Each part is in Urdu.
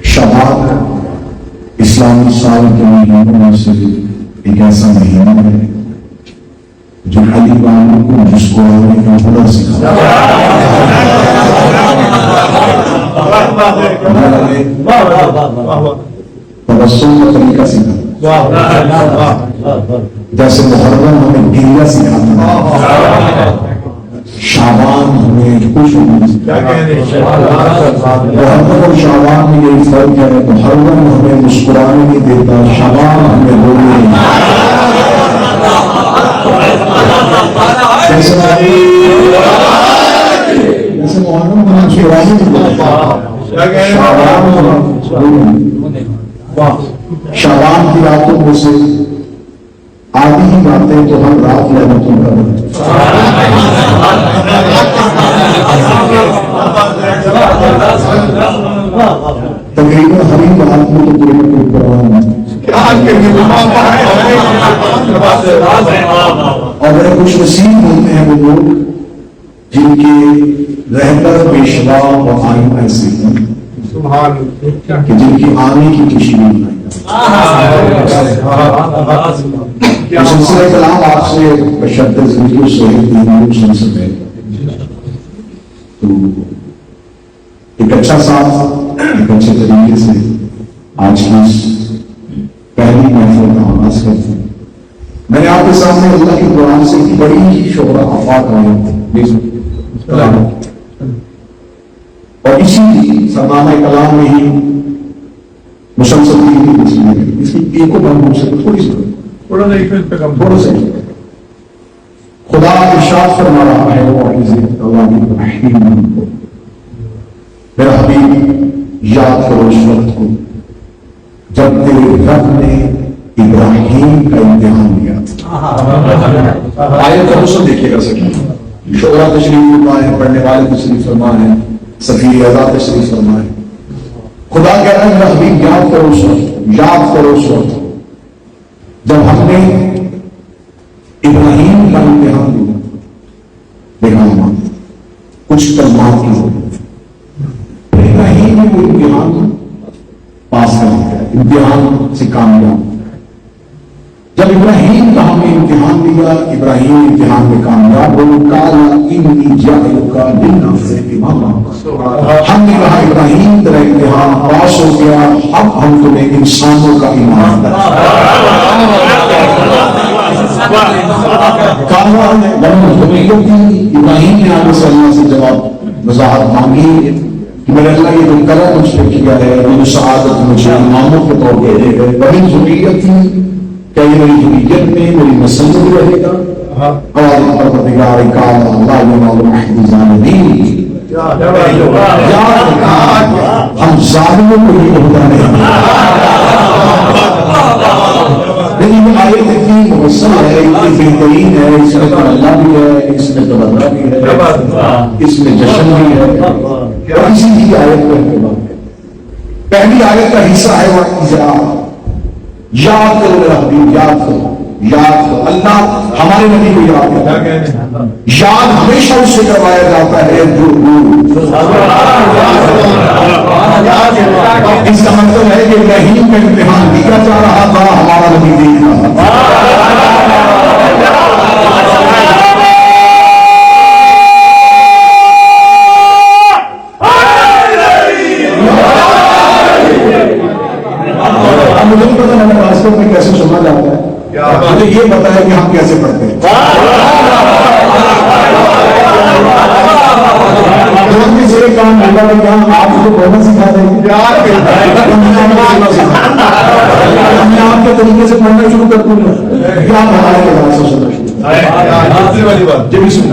شعبان اسلامی سال کے مہینوں میں سے ایک ایسا مہینہ ہے جو علی بانو کو مسکرانے کا ہنر سکھاتا ہے، تبسم کا طریقہ سکھاتا ہے، جیسے محرم ہمیں گریہ سکھاتا ہے، شعبان ہمیں خوش ہونا سکھاتا ہے۔ محرم اور شعبان میں یہی فرق ہے، محرم ہمیں مسکرانے نہیں دیتا، شعبان ہمیں رونے نہیں دیتا۔ جیسے محرم ہمیں مسکرانے نہیں دیتا، شعبان کی راتوں میں سے آدھی ہی باتیں تو ہم رات لعنتوں کا بنتے تقریباً ہر ہی بات میں تو کوئی نہ کوئی قرآن ہے، اور بڑے خوش نصیب ہوتے ہیں وہ لوگ جن کے رہبر پیشوا اور آئین ایسے ہیں کہ جن کی آنے کی خوشی نہیں منائی۔ سلسلہ کلام آپ سے بشرط زندگی و صحت نہیں سن سکے تو ایک اچھا ساتھ ایک اچھے طریقے سے آج کی اس پہلی محفل کا آغاز کرتے ہیں۔ میں نے آپ کے سامنے اللہ کے قرآن سے ایک بڑی شعرا آفاق آئی اور اسی سرنامہ کلام میں ہی مسلسل کی اس کی ایک کو بند ہو سکے تھوڑی سی تھوڑا سا خدا ارشاد فرما رہا ہے میرا حبیب یاد کرو اس وقت کو جب تیرے رب نے ابراہیم کا امتحان لیا تھا۔ آیت کا حسن دیکھیے گا سکیں شعرا تشریف فرما ہے، پڑھنے والے تشریف فرما ہے، سفیر اعضا تشریف فرما ہے۔ خدا کہہ رہا ہے میرا حبیب یاد کرو اس وقت، یاد کرو اس وقت جب ہم نے ابراہیم کا امتحان لیا۔ دیکھا کچھ کلمات کی ضرورت، ابراہیم نے وہ امتحان پاس کر لیا، امتحان سے کامیاب۔ جب ابراہیم کا ہم نے امتحان لیا، ابراہیم امتحان میں کامیاب ہو، قال انی جاعلک للناس اماما، ہم نے کہا ابراہیم تیرا امتحان پاس ہو گیا، اب ہم تمہیں انسانوں کا امام ابراہیم نے آگے سے اللہ سے جواب وضاحت مانگی کہ میرے اللہ یہ جو کرم مجھ پہ کیا ہے، یہ جو سعادت مجھے اماموں کے طور پہ دے گئے، بڑی ضروریت تھی، کیا یہ میری ضروریت میں میری نسل میں رہے گا؟ اور پروردگار کعبہ اللہ ینال عہد الظالمین، ہم ظالموں کو یہ عہدہ نہیں، لیکن یہ آیت اتنی مفصل ہے، اتنی بہترین ہے، اس میں اللہ بھی ہے، اس میں تبرہ بھی ہے، اس میں جشن بھی ہے، اور اسی کی آیت کو اہتمام ہے۔ پہلی آیت کا حصہ ہے وہ یاد کرو میرا حبیب، یاد کرو، یاد کرو۔ اللہ ہمارے نبی کو یاد کرتا ہے، یاد ہمیشہ اس سے کروایا جاتا ہے جو اس کا مطلب ہے کہ ابراہیم کا امتحان دیا جا رہا تھا، ہمارا نبی دیکھ رہا تھا۔ مجھے نہیں پتا میں نے واسطے میں کیسے سنا جاتا ہے، مجھے یہ پتا ہے کہ ہم کیسے پڑھتے ہیں۔ سے کام ہوگا کہ ہم آپ کو بولنا سکھا دیں گے، ہم نے آپ کے طریقے سے پڑھنا شروع کر دوں گا، کیا ہمارے کے بعد سے سننا شروع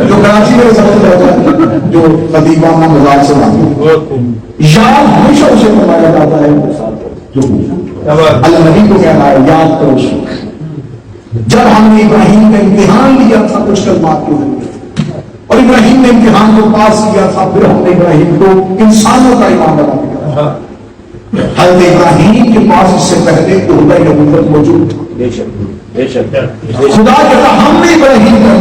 جو کراچی میں سمجھ رہتا ہے، جو خطیبانہ مزاج سے بات یاد ہمیشہ اسے کروایا جاتا ہے جو اللہ نبی کو کہنا ہے یاد کرو اس وقت جب ہم نے ابراہیم کا امتحان لیا تھا کچھ کلمات کے ذریعے، اور ابراہیم نے امتحان کو پاس کیا تھا، پھر ہم نے ابراہیم کو انسانوں کا امام بنا دیا۔ حضرت ابراہیم کے پاس اس سے پہلے عہدہ نبوت موجود تھا، خدا کہتا ہم نے ابراہیم کا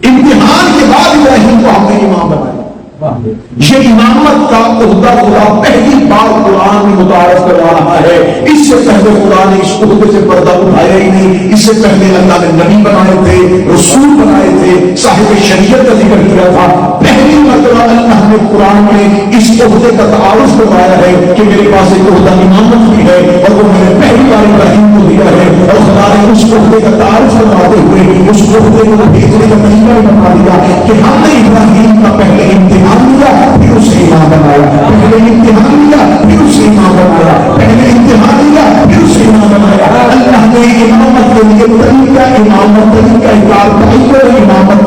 امتحان کے بعد ابراہیم کو ہم نے امام بنایا۔ یہ امامت کا عہدہ خدا پہلی بار قرآن میں متعارف کروا رہا ہے. اس سے پہلے خدا نے اس عہدے سے پردہ اٹھایا ہی نہیں. اس سے پہلے اللہ نے نبی بنائے تھے, رسول بنائے تھے, صاحب شریعت کا ذکر کیا تھا. پہلی مرتبہ اللہ نے قرآن میں اس عہدے کا تعارف کروایا ہے کہ میرے پاس ایک عہدہ امامت بھی ہے اور وہ میں نے پہلی بار ابراہیم کو دیا ہے. اور خدا نے اس عہدے کا تعارف کرواتے ہوئے اس عہدے کو بھیجنے کا طریقہ بھی بتا دیا کہ ہم نے ابراہیم کا پہلے امتحان لیا, پھر اسے امام بنایا. پہلے امتحان لیا, پھر اسے امام بنایا. پہلے امتحان لیا, پھر اسے امام بنایا. اللہ نے امامت کے لیے طریقہ امامت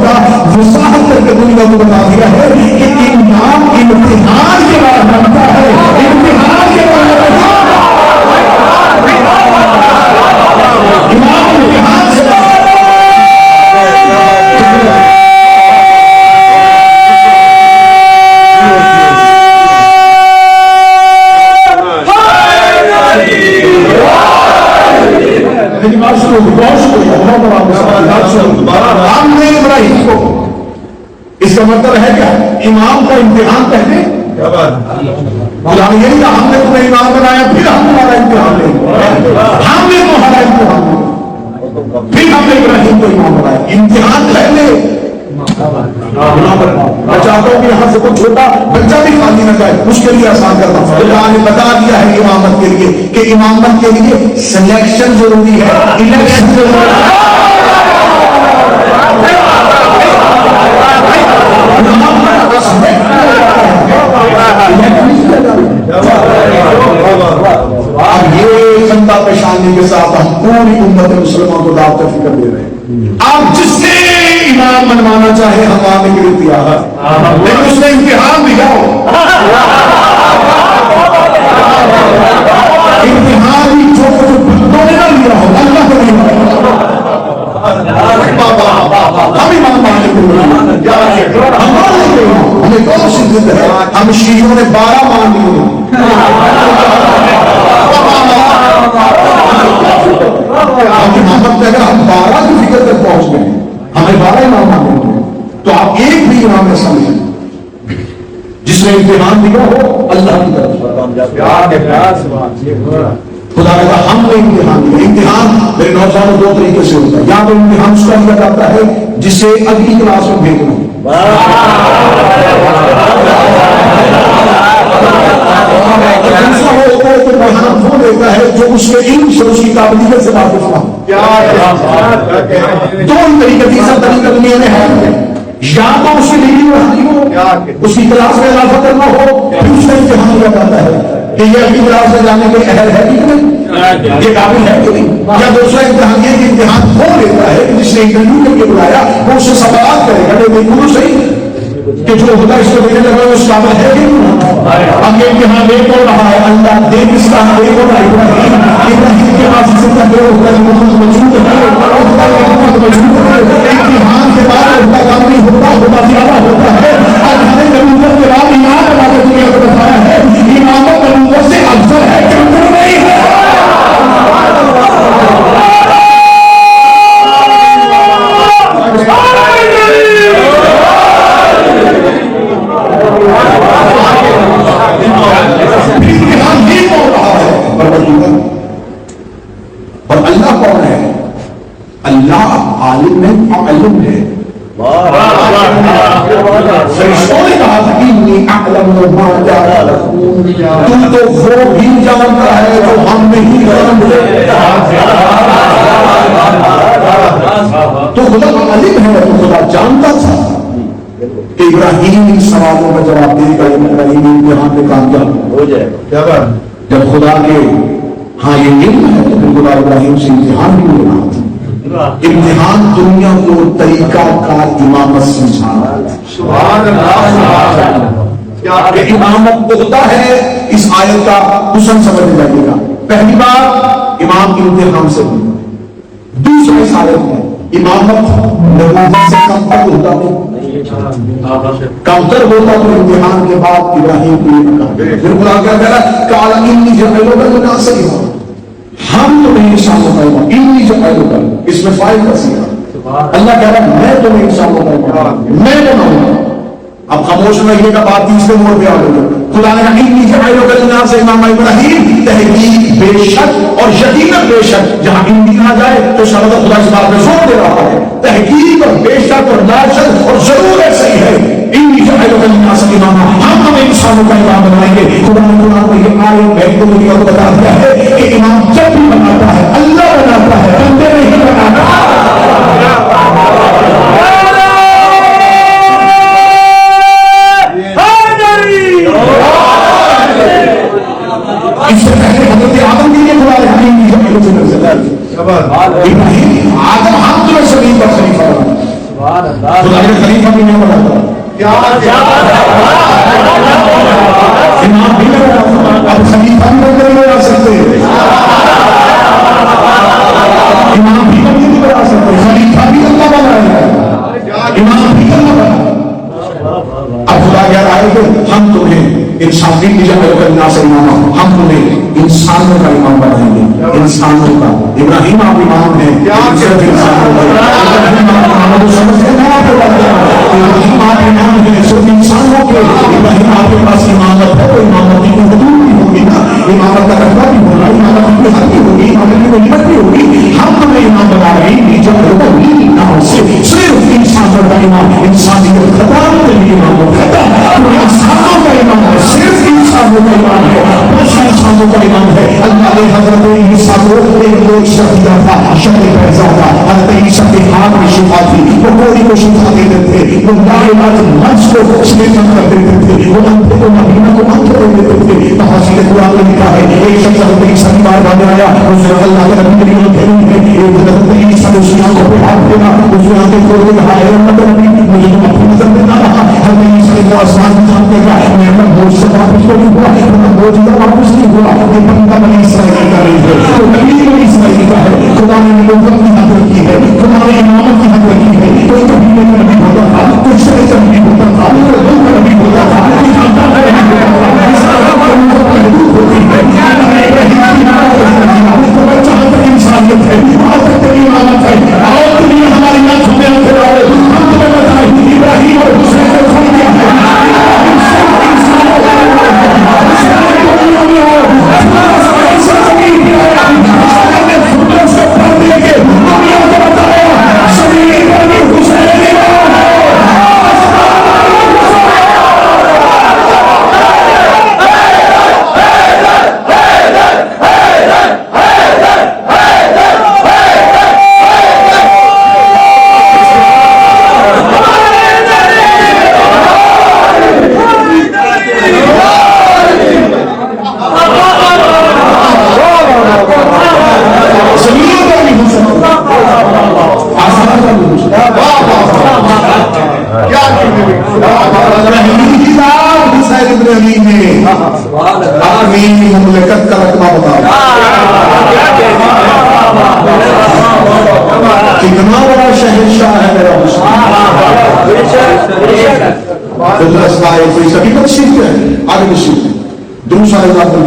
کا وضاحت کر کے دنیا کو بتا دیا ہے کہ امام امتحان کے بعد بنتا ہے. امتحان کے بعد امام امتحان سے ہم نے ابراہیم کو, اس کا مطلب ہے کیا؟ امام کا امتحان پہلے یہی تھا, ہم نے تمہیں امام بنایا, پھر ہم تمہارا امتحان لیں, ہم نے تمہارا امتحان لیا, پھر ہم نے ابراہیم کو امام بنایا. امتحان پہلے. میں چاہتا ہوں کہ یہاں سے کوئی چھوٹا بچہ بھی خالی نہ جائے, اس کے لیے آسان کرتا ہوں. اللہ نے بتا دیا ہے امامت کے لیے کہ امامت کے لیے سلیکشن ضروری ہے, الیکشن ضروری ہے. اب یہ بندہ پیشانی کے ساتھ ہم پوری امت مسلمان کو دعوت فکر دے رہے ہیں. آپ جس سے امام منوانا چاہے ہم آنے کے لیے تیار ہیں, لیکن اس نے امتحان دیا ہو. امتحان بھی جو بندوں نے نہ لیا ہو, اللہ کو نہیں لیا. ہم امام ماننے کو ہمیں کون سی ضد ہے؟ ہم شیعوں نے 12 مان لیے. امامت اگر ہم 12 کی فکر تک پہنچ گئے, ہمیں 12 امام ماننے ہوں, تو آپ ایک بھی امام میں سمجھیں جس نے امتحان دیا ہو اللہ کی طرف. خدا کہتا ہم نے امتحان دیا. امتحان میرے نوجوانوں 2 طریقے سے ہوتا ہے. یا تو امتحان اس کا لیا جاتا ہے جسے اگلی کلاس میں بھیجنا, دوسرا ہوتا ہے کہ امتحان وہ دیتا ہے جو اس کے علم سے, اس کی قابلیت سے واقف ہوا. 2 طریقے. تیسرا طریقہ دنیا میں ہے, یا تو اس کی ڈگری بڑھانی ہو, اس کی کلاس میں اضافہ کرنا ہو, پھر اس کا امتحان لیا جاتا ہے کہ یہ اگلی کلاس میں جانے کے اہل ہے کہ نہیں, یہ قابل ہے کہ نہیں. یا دوسرا امتحان یہ کہ امتحان وہ لیتا ہے جس نے انٹرویو کر کے بلایا وہ اسے سوالات کرے گا بالکل صحیح کہ جو خدا اس کو دینے لگا اس قابل ہے کہ نہیں. اب یہ امتحان لے کون رہا ہے؟ اللہ دے کس کا دے کون رہا ہے؟ ابراہیم کے پاس سے موجود ہے. امتحان کے بعد خدا کام نہیں ہوتا, خدا زیادہ ہوتا ہے. اور ہمیں نبوت کے بعد ایمان بنا کے دنیا کو بتایا ہے امامت نبوت سے افضل ہے, کیوں نہیں ہے. اور اللہ کون ہے؟ اللہ عالم ہے, معلوم ہے. فرشتوں نے کہا تھا انی اعلم ما لا تعلمون, تو وہ بھی جانتا ہے جو ہم نہیں جانتے. تو خدا عالم ہے, تو خدا جانتا تھا کہ ابراہیم ان سوالوں کا جواب دے گا, ابراہیم امتحان میں کامیاب ہو جائے گا. جب خدا کے ہاں یہ علم ہے تو پھر خدا ابراہیم سے امتحان بھی لے رہا تھا. امتحان دنیا کو طریقہ کار امامت سمجھانا ہے. امامت عہدہ ہے. اس آیت کا حسن سمجھ جائیے گا. پہلی بار امام امتحان سے ہوئی. دوسرا اس آیت میں امامت نبوت سے کم تر ہوتا ہے, کم تر ہوتا تو امتحان کے بعد ابراہیم کو یہ کہا. پھر خدا کیا کہہ رہا ہے؟ قال انی جعلتک للناصحین, ہم تمہیں انسان بتائیں گا. انی جعلتک, اس میں فائل کا سیکھا. اللہ کہہ رہا ہے میں تمہیں انسان بتائیں گا, میں بناؤں گا. اب خاموش رہیے گا، بات تیسرے موڑ پہ آ گئی. خدا نے کہا سے امام ابراہیم تحقیق بے شک اور یقیناً بے شک، جہاں ان آ جائے تو شرط خدا اس بات میں زور دے رہا ہے. تحقیق اور بے شک اور لا شک اور ضرور ایسا ہی ہے. ہم ہمیں انسانوں کا امام بنائیں گے. خدا نے قرآن میں یہ آیت بیت کو بتا دیا ہے کہ امام جب بھی بناتا ہے اللہ بناتا ہے، بندے نہیں بناتا. اس سے پہلے حضرت آدم کے لیے خدا ابراہیم آدم ہم تمہیں زمین پر خلیفہ بنا، خدا نے خلیفہ بھی نہیں بناتا. امام بھی نہیں بناتا، اب خلیفہ بھی نہیں بنا سکتے، امام بھی نہیں بنا سکتے، خلیفہ بھی اللہ بنائے گا، امام بھی اللہ بنا. اب خدا کہہ رہا ہے کہ ہم تمہیں انسانی کی جگہ کرنا سے امام، ہم تمہیں انسانوں کا امام بنائیں گے. انسانوں کا ابراہیم آپ امام ہیں، صرف انسانوں کا ابراہیم آپ امام ہے، صرف انسانوں کے. ابراہیم آپ کے پاس امامت ہے تو امامت کی حدود بھی ہوگی نا، امامت کا رقبہ بھی ہوگا، امامت کی حد بھی ہوگی، امامت کی غنیمت بھی ہوگی. ہم تمہیں امام بنا رہے ہیں جو صرف انسانوں کا امام، انسانیت ختم کے لیے امام ختم. انسانوں کا امام ہے، صرف انسانوں کا امام ہے، بس انسانوں کا امام ہے. اللہ نے حضرت عیسیٰ کو ایک شخص دیا تھا، شخص پیدا تھا. حضرت عیسیٰ کے ہاتھ میں شفا تھی، وہ کوئی کو شفا دے دیتے تھے، وہ لائے منچ کو سلیمن کر دیتے تھے، وہ اندھے کو مدینہ کو اندھ کر دیتے تھے. تفسیر قرآن میں لکھا ہے ایک شخص حضرت عیسیٰ کی بار بار آیا، اس نے اللہ کے نبی کے لیے پھیلی ہے، ایک حضرت عیسیٰ نے اس کی آنکھوں پہ ہاتھ پھیرا، اس نے آنکھیں کھول کے کہا اے اللہ کے نبی مجھے تو اپنی نظر میں نہ رہا. حضرت عیسیٰ نے آسمان سے جانتے گا میں اپنا بوجھ سے واپس کو نہیں ہوا، اپنا بوجھ کا واپس نہیں ہوا. یہ بندہ بنی اسرائیل کا نہیں ہے، تو نبی بنی اسرائیل کا ہے. خدا نے نبوت کی حد رکھی ہے، خدا نے امامت کی حد رکھی ہے. کوئی کبھی میں نبی ہوتا تھا، کوئی شرع کا نبی ہوتا تھا، کوئی دو کا نبی ہوتا تھا، کوئی خاندان کا نبی ہوتا تھا. اس طرح کی امت محدود ہوتی ہے. جہاں تک انسانیت ہے وہاں تک تیری امامت ہے. اور دنیا ہماری آنکھوں میں آنکھیں ڈالے، ہم تمہیں بتائیں ابراہیم اور حسین نے کھول دیا ہے. مملکت کا رقبہ کتنا بڑا شہنشاہ ہے میرا آگے دوسرا اللہ کے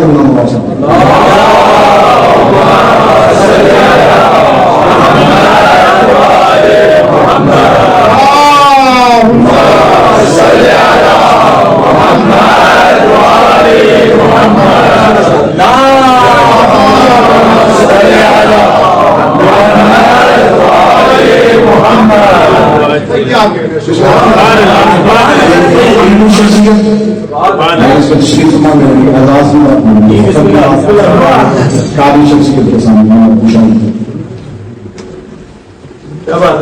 نام شخصیت کے سامنے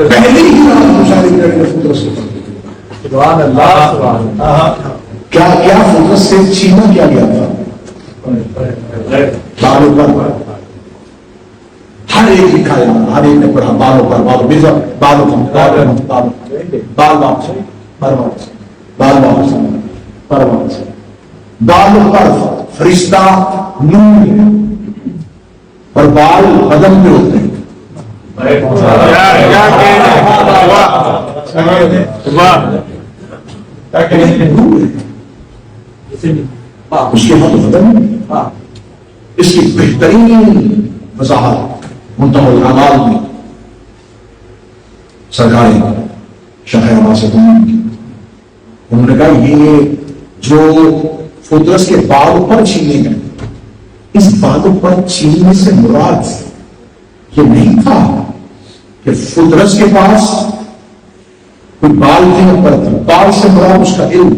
پہلی ہی کیا فطرت سے چھینا کیا گیا تھا. بالوں پر ہر ایک لکھا جانا، ہر ایک نے پڑھا بالوں پر، بالوں بالوں پر فرشتہ نور ہے اور بال بدن میں ہوتے ہیں. اس کے ہاتھ بدن میں اس کی بہترین وضاحت منتہی الامال میں سرکار شیخ عباس کی انہوں نے کہا یہ جو فطرس کے باغ پر چھینے گئے، اس باغ پر چھیننے سے مراد یہ نہیں تھا کہ فطرس کے پاس کوئی بال نہیں پر تھا، بال سے مراد اس کا علم،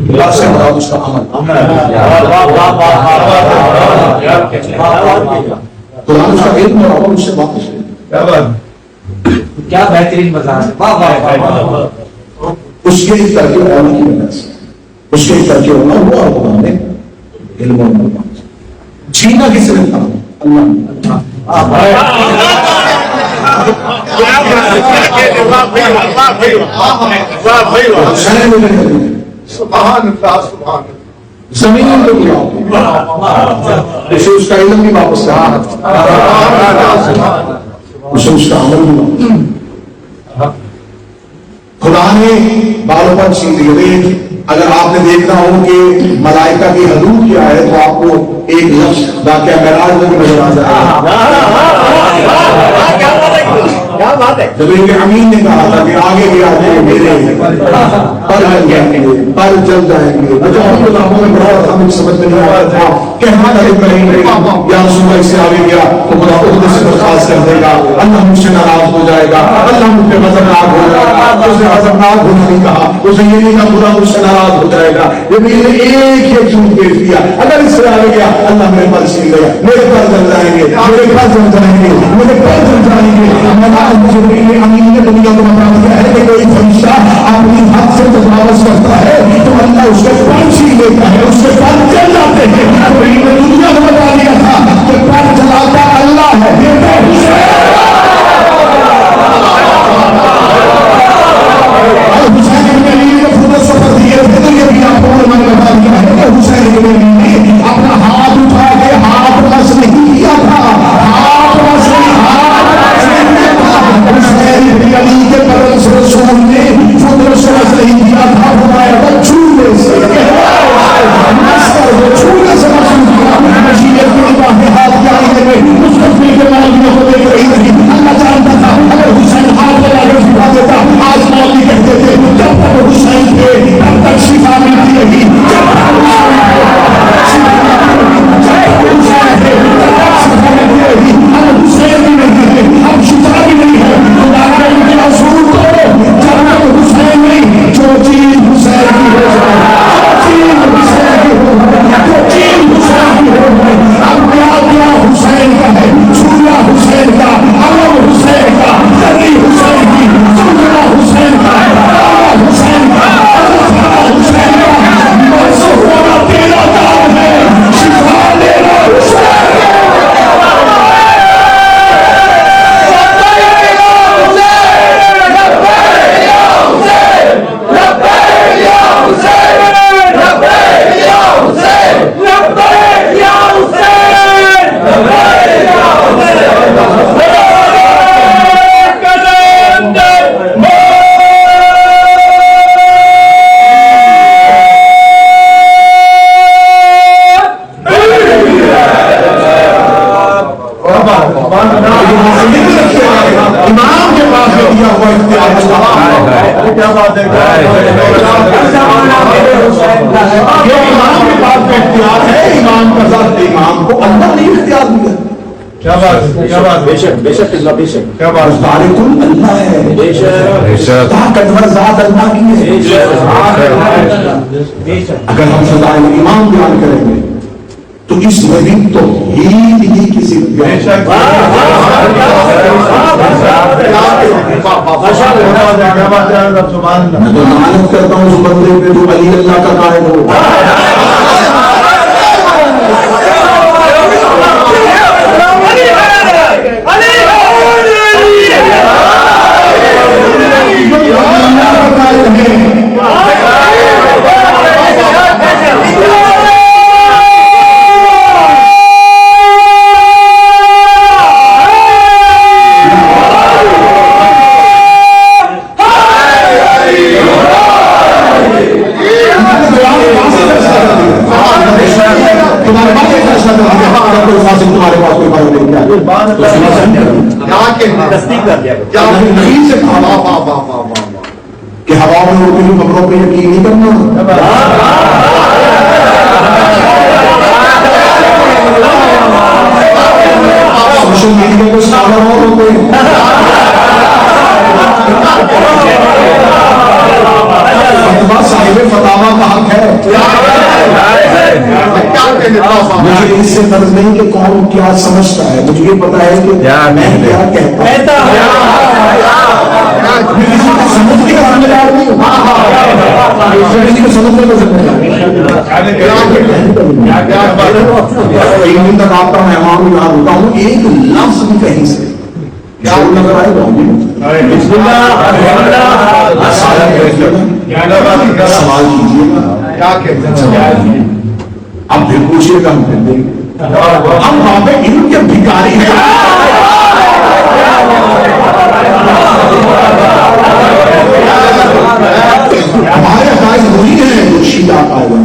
بال سے مراد اس کا عمل، قرآن اس کا علم اور عمل اس سے واپس ہے۔ کیا بہترین مزاج ہے، اس کے ترک علم کی وجہ سے، اس کے ترک علم ہوا خدا نے علم اور عمل چھینا کس نے تھا؟ اللہ زمین کو کیا اسے اس کا علم بھی واپس رہا، اسے اس کا عمل بھی واپس۔ خدا نے بالوں پر چھین لیے۔ اگر آپ نے دیکھنا ہو کہ ملائکہ کی حدود کیا ہے تو آپ کو ایک لفظ واقعہ معراج میں بھی نظر آ جائے۔ جبریل امین نے کہا تھا کہ آگے بھی آگے میرے پر جل جائیں گے، پر جل جائیں گے۔ جب ہم کتابوں میں پڑھا تھا ہمیں سمجھ میں نہیں آ رہا تھا کہنا تھا یا رسول اللہ اس سے آگے گیا تو خدا خود سے درخواست کر دے گا، اللہ مجھ سے ناراض ہو جائے گا، اللہ مجھ پہ غضبناک ہو جائے گا۔ اس نے غضبناک ہونے نہیں کہا، اسے یہ نہیں کہا خدا مجھ سے ناراض ہو جائے گا۔ جبریل نے ایک ہی جھوٹ پیش کیا، اگر اس سے آگے گیا اللہ میرے پر چھین گیا، میرے پر جل جائیں گے، میرے پر جل جائیں گے، میرے پر جل جائیں گے۔ جبریل امین نے دنیا کو بتا دیا ہے کہ کوئی فرشتہ اپنی حد سے تجاوز کرتا ہے تو اللہ اس کے پر چھین لیتا ہے، اس کے پر جل جاتے ہیں۔ جبریل نے دنیا کو بتا دیا تھا کہ پر جلاتا اللہ ہے۔ حسین ابن علی نے خود سفر دیے تھے تو یہ بھی آپ کو میں نے بتا دیا ہے کہ حسین ابن علی نے اپنا ہاتھ اٹھا کے ہاتھ بس نہیں کیا تھا، ہاتھ بس نہیں، ہاتھ بس نہیں کیا تھا۔ حسین ابن علی کے بدن سے رسول نے خود رسول نہیں کیا تھا، فرمایا تھا چھونے سے، چھونے سے رسول کیا۔ مشیت کی نگاہیں ہاتھ کے آئینے میں مستقبل کے معاملوں کو دیکھ رہی تھی۔ اللہ جانتا تھا اگر حسین ہاتھ لگا کے چھپا دیتا آج مولی کہتے تھے جب تک حسین تھے تب تک شفا ملتی رہی، جب تک حسین تھے تب تک شفا ملتی رہی۔ اب حسین بھی نہیں ہے، اب شفا بھی نہیں ہے، خدا کا ان کے رسول کو جب تک حسین نہیں، جو چیز حسین کی ہو جائے، جو چیز حسین کی ہو جائے، جو چیز حسین کی ہو جائے۔ اب کیا کیا حسین کا ہے، چھونا حسین کا، علم حسین کا، زری حسین کی، سننا حسین کا، حسین کا، حسین کا، منصور ہونا تیرا کام ہے، شفا لینا حسین کا۔ امام کے پاس دیا ہوا یہ امام کے پاس کا اختیار ہے، امام کا ذات امام کو اللہ نے اختیار دیا۔ کیا بات، بے شک بے شک اللہ، بے شک کیا بات، بارک اللہ ہے، بے شک طاقتور ذات اللہ کی ہے۔ اگر ہم سزا امام بیان کریں گے تو اس میں بھی توحید ہی کسی میں تو لعنت کرتا ہوں اس بندے پہ جو علی اللہ کا قائل ہو۔ کہ ہوا میں اڑتی ہوئی خبروں پہ یقین نہیں کرنا. سوشل میڈیا پہ اسکالر اور ہوتے ہیں. فتویٰ صاحب فتاویٰ کا حق ہے. مجھے اس سے فرض نہیں کہ کون کیا سمجھتا ہے, مجھے یہ پتا ہے کہ میں کیا کہتا ہوں. کسی کو سمجھنے کا ذمہ دار نہیں ہوں, کسی کو سمجھنے کا ذمہ دار. ایک دن تک آپ کا مہمان یاد ہوتا ہوں, ایک لفظ بھی کہیں سے نظر آئے گا. سوال کیجیے گا, اب پھر پوچھیے گا, ہم پھر دیں گے. ہم وہاں پہ علم کے بھکاری ہیں. ہمارے عقائد وہی ہیں جو شیعہ عقائد ہیں,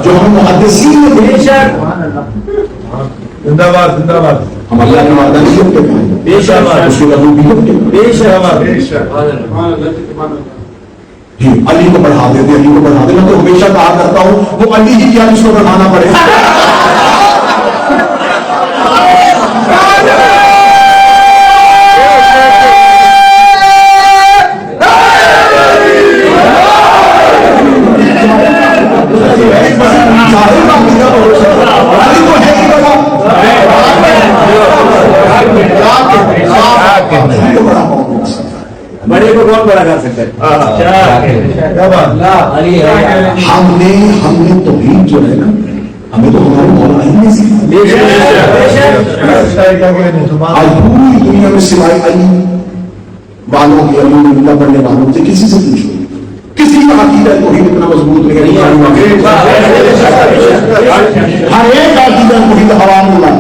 جو ہم محدثین ہیں. زندہ باد زندہ باد. ہم اللہ کے وحدانیت کے قائل ہیں, اس کی ربوبیت کے قائل ہیں. جی علی کو بڑھا دیتے, علی کو بڑھا دینا. تو ہمیشہ کہا کرتا ہوں وہ علی ہی کیا جس کو بڑھانا پڑے. بڑے کو کون بڑا کر سکتا ہے؟ ہم نے توحید جو ہے نا, ہمیں تو ہمارے مولا علی نے سکھایا. آج پوری دنیا میں سوائے علی والوں کی, علی اللہ پڑھنے والوں سے کسی سے پوچھو, کسی کا عقیدہ توحید اتنا مضبوط نہیں ہے. ہر ایک عقیدہ توحید حرام اللہ.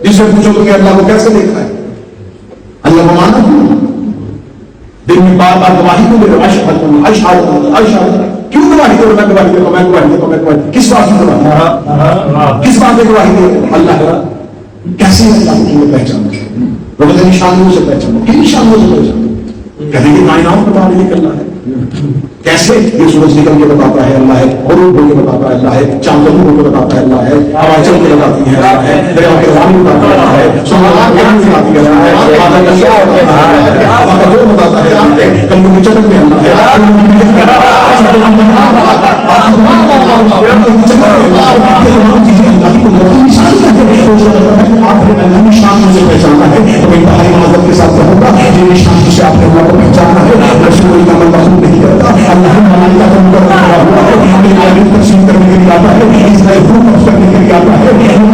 جس سے پوچھو تو کہ اللہ کو کیسے دیکھتا ہے, اللہ کو مانا دن میں بار بار گواہی کو میرے اشہد کیوں گواہی دو, میں گواہی دیتا ہوں, میں گواہی دیتا ہوں, میں گواہی. کس بات کی گواہی, کس بات کی گواہی دے اللہ کا. کیسے اللہ کی پہچانو, رب نشانوں سے پہچانو, کن نشانوں سے پہچانو. کہیں گے کائنات بتا رہی ہے کہ اللہ ہے. کیسے یہ سورج نکل کے بتاتا ہے اللہ ہے, غروب ہو کے بتاتا ہے اللہ ہے, چاند ہو کے بتاتا ہے اللہ ہے, ہوائیں چل کے بتاتی ہے اللہ ہے, دریا کے پانی بتاتا ہے اللہ ہے, سمندر کے پانی بتاتی ہے اللہ ہے, بادل کا کیا بتاتا ہے اللہ ہے, کلوں کی چمک میں اللہ ہے, نشانوں سے پہچانا ہے. تو انتہائی مذہب کے ساتھ ہوگا یہ نشان سے آپ نے اللہ کو پہچانا ہے. رسول کا مطلب نہیں کرتا, اللہ ملائکہ کا مقرر کیا ہوا ہے, تعلیم تقسیم کرنے کے لیے آتا ہے, اسرائیل کو نفس کرنے کے لیے آتا ہے.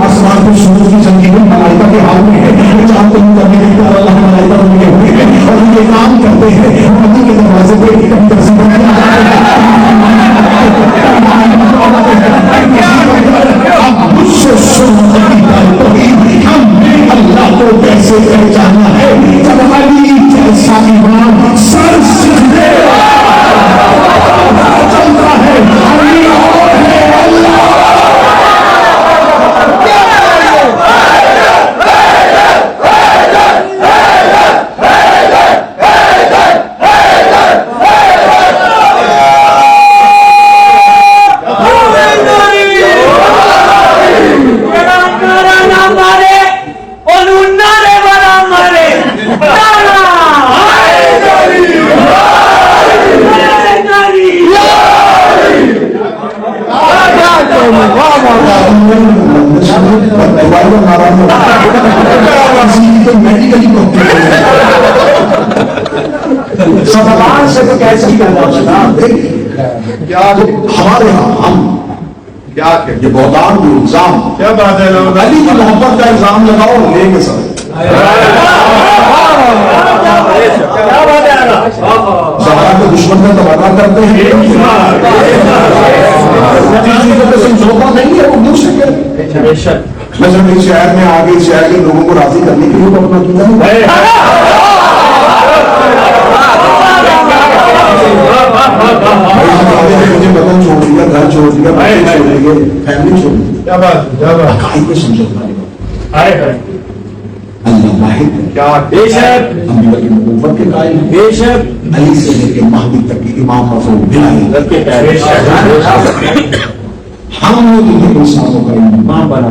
آسمان کو سورج کی زنجیریں ملائکہ کے ہاتھ میں ہے, چاند کو کرنے کے لیے اللہ ملائکہ کو ملے ہوئے ہیں اور یہ کام کرتے ہیں. نبی کے دروازے پہ تقسیم ہم نے اللہ کو کیسے پہچانا ہے جب علی جیسا امام سر سجدے چلتا ہے. علی اور ہے اللہ. ہمارے یہاں ہم کیا یہ بہتان بھی الزام, کیا بات ہے, علی کی محبت کا الزام لگاؤ لے کے سب زہرا کے دشمن کا تبادلہ کرتے ہیں. سمجھوتا نہیں ہے وہ دوسرے کے. میں جب اس شہر میں آگے اس شہر کے لوگوں کو راضی کرنے کے لیے تو اپنا کیا مجھے بدن چھوڑ دیا, گھر چھوڑ دیا, فیملی چھوڑ دی. کیا بات, عقائد کو سمجھوتا نہیں. اللہ واحد شاہد ہیں، کیا بے شک انبیاء کی نبوت کے قائل ہیں، بے شک علی سے لے کے مہدی تک کی امام مرفوع بلائے رب کے پیارے ہم نے انہیں انسانوں کا امام بنا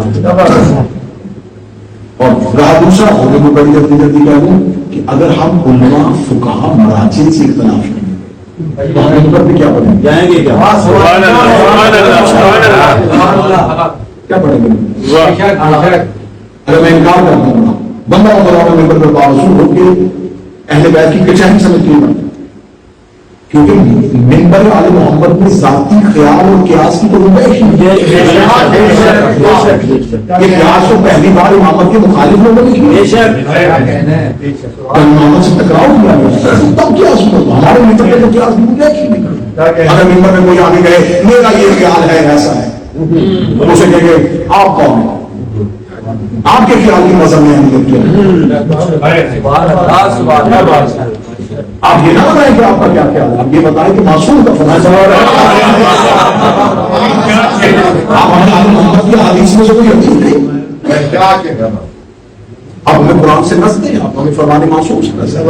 اور رہا دوسرا ہونے کو بڑی جلدی کہہ دوں کہ اگر ہم علماء فقہا مراجع سے اختلاف کریں گے تو ہم ان پر بھی کیا پڑھیں گے؟ جائیں گے کیا سبحان اللہ سبحان اللہ سبحان اللہ کیا پڑھیں گے؟ اگر میں انکار کرتا ہوں بندہ مطلب میں پر باوجود ہو کے اہل بیت کی کچہری سمجھ کے بنتا کیونکہ منبر آل محمد میں ذاتی خیال اور قیاس کی تو گنجائش نہیں ہے۔ یہ قیاس تو پہلی بار امامت کے مخالف لوگوں نے بے کیا، شک امامت سے ٹکراؤ کیا گیا تب قیاس ہوگا، ہمارے ممبر پہ تو قیاس کی گنجائش ہی نہیں۔ اگر ممبر میں کوئی آگے گئے میرا یہ خیال ہے ایسا ہے، اسے کہیں گے آپ کون ہیں، آپ کے خیال کی مذہب میں اہمیت کیا ہے؟ آپ یہ نہ بتائیں کہ آپ کا کیا خیال ہے، آپ یہ بتائیں کہ معصوم کا فلاں سوال ہے۔ آپ ہمارے محمد کی حدیث میں سے کوئی حدیث نہیں، آپ ہمیں قرآن سے نس دیں، آپ ہمیں فرمان معصوم سے نس دیں۔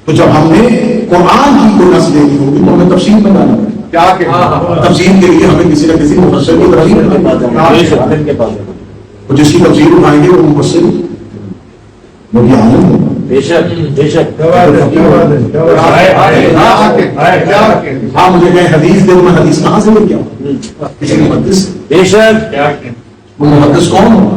تو جب ہم نے قرآن کی کوئی نس دینی ہوگی تو ہمیں تفصیل میں جانا پڑے، تفصیل کے لیے ہمیں کسی نہ کسی مفسر کی طرف، اور جس کی تفصیل اٹھائیں گے وہ مفسر وہ بھی عالم ہوگا۔ بے شک بے شک آپ مجھے کہیں حدیث دے، میں حدیث کہاں سے لے کے آؤں؟ کسی محدث سے۔ بے شک وہ محدث کون ہوگا؟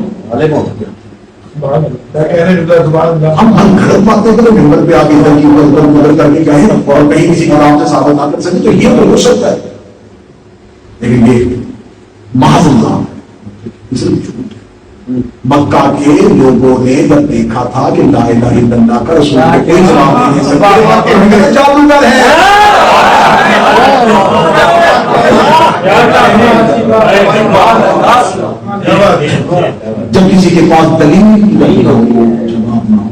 ہم غلط باتیں کریں ممبر پہ آگے ادھر کی ادھر کر کے کہیں اور کہیں کسی کلام سے ثابت نہ کر سکے تو یہ تو ہو سکتا ہے، لیکن یہ محض الزام ہے، صرف جھوٹ ہے۔ مکہ کے لوگوں نے جب دیکھا تھا کہ لا الہ الا اللہ کا رسول نے کوئی جواب نہیں دے سکتے، جادوگر ہے، جب کسی کے پاس دلیل نہیں ہو جواب نہ ہو،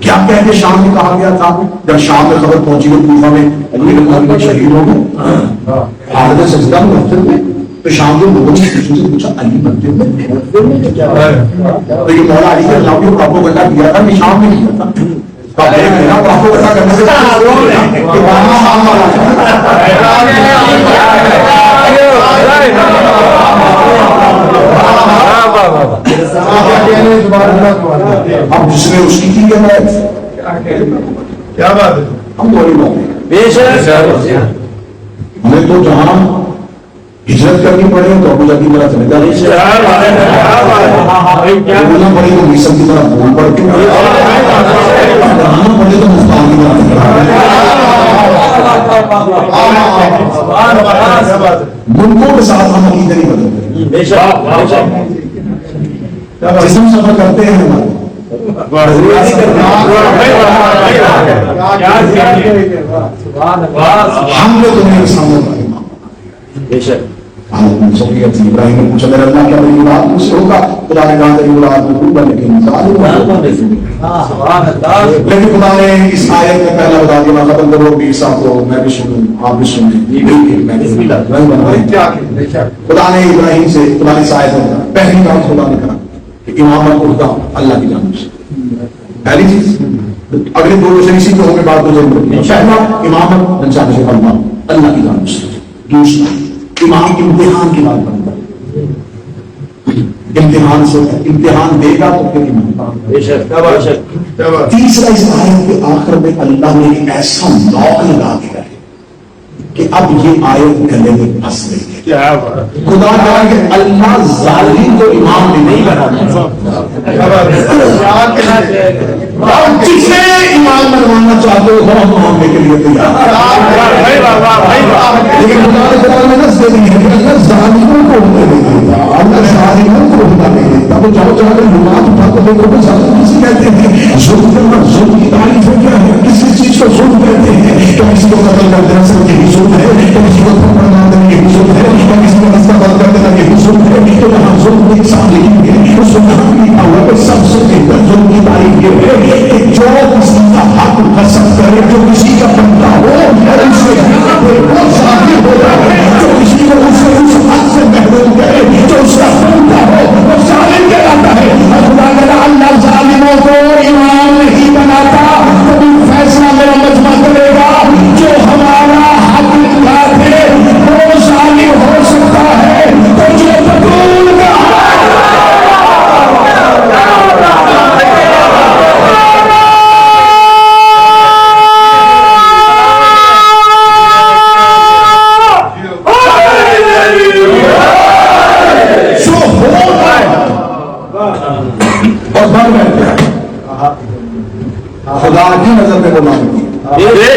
کیا کہہ کے شام میں کہا گیا تھا جب شام میں خبر پہنچی ہوئی کوفہ میں علی رضی اللہ عنہ شہید ہو گئے حالت سجدہ میں مسجد میں، تو شام کے لوگوں نے کسی سے پوچھا علی مسجد میں کیا ہے؟ تو یہ مولا علی کے اللہ کو پراپوگنڈا کیا تھا کہ شام میں کیا تھا، پراپوگنڈا کرنے سے اب جس نے اس کی کیا بات ہے، ہم بولی بات ہے، ہمیں تو جہاں ہجرت کرنی پڑے تو ابو جہل کی طرح چلے بولنا پڑے تو میسر کی طرح بول پڑ کے پڑے تو مفتان کی طرح ملکوں کے ساتھ ہم عقیدے نہیں بدلتے، جسم سفر کرتے ہیں ہم نے تمہیں سامنے ابراہیم نے پوچھا میرے اللہ کیا میری اولاد مجھ سے ہوگا؟ خدا نے کہا تیری اولاد میں خوب بنے لیکن خدا نے اس آیت میں پہلا بتا دیا ختم کرو پیر صاحب کو میں بھی سنوں آپ بھی سنیں، خدا نے ابراہیم سے خدا نے اس آیت میں پہلی بات خدا نے کہا کہ امامت عہدہ اللہ کی جانب سے، پہلی چیز اگلے دو روزے اسی کو ہمیں بات پہلا امامت انسان سے اللہ کی جانب سے، دوسرا امام امتحان کی بات بنتا ہے، امتحان سے امتحان دے گا تو پھر امام، تیسرا اس آیت کے آخر میں اللہ نے ایک ایسا لوک لگا دیا ہے کہ اب یہ آیت گلے میں پھنس گئی ہے، خدا کہا کہ اللہ ظالم کو امام نہیں بناتا، جسے امام بنوانا چاہتے ہو ہم ماننے کے لیے تیار، لیکن خدا نے قرآن میں نص دے دی ہے کہ اللہ ظالموں کو عہدہ نہیں دیتا، اللہ ظالموں کو عہدہ نہیں دیتا، وہ جاؤ جا کر نماز اٹھاتے ہیں لوگ ظالم کسی کہتے ہیں، ظلم کرنا ظلم کی تعریف ہے کیا ہے، کسی چیز کو ظلم کہتے ہیں، تو کسی کو قتل کر دینا سب یہی ظلم ہے، تو کسی کو تھپڑ مار دینا یہی ظلم ہے، تو کسی کو رستہ بند کر دینا یہی ظلم ہے، تو جہاں ظلم ایک ساتھ لکھیں گے اس جہاں کی اللہ سب سے بہتر ظلم کی تعریف یہ ہے کہ جو کسی کا حق غصب کرے، جو کسی کا بندہ ہو اور اسے وہ ظاہر ہو جائے، جو کسی کو اس حق سے محروم کرے، جو خدا کی نظر میں وہ لائق ہے.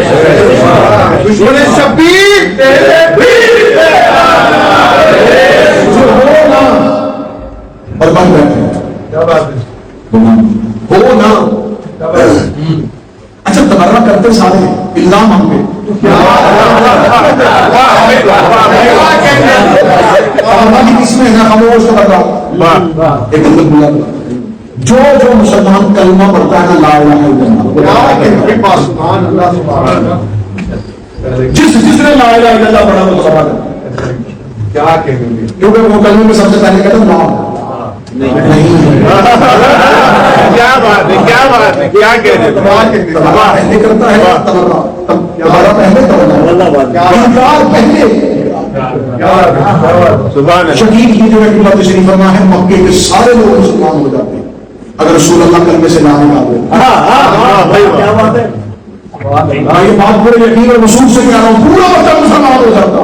دشمن شبیر تیرے جو ہو نا اور بن بیٹھے ہو نا. اچھا تبرہ کرتے سارے الزام ہم پہ کس میں ہے خاموش تو بتا ایک جو مسلمان کلمہ پڑھتا ہے نا لا الہ الا اللہ جس نے لا الہ الا اللہ پڑھا وہ سوال کیا کہیں گے کیونکہ وہ کلمے میں سب سے پہلے کہتا لا نہیں کیا بات ہے کیا بات ہے کیا کہتے پہلے کرتا ہے تبرہ پہلے شدید کی جو ہے تشریف فرما ہے مکے کے سارے لوگ مسلمان ہو جاتے ہیں اگر رسول اللہ کلمے سے نہ نکالے. یہ بات پورے یقین اور رسول سے کہہ رہا ہوں پورا بچہ مسلمان ہو جاتا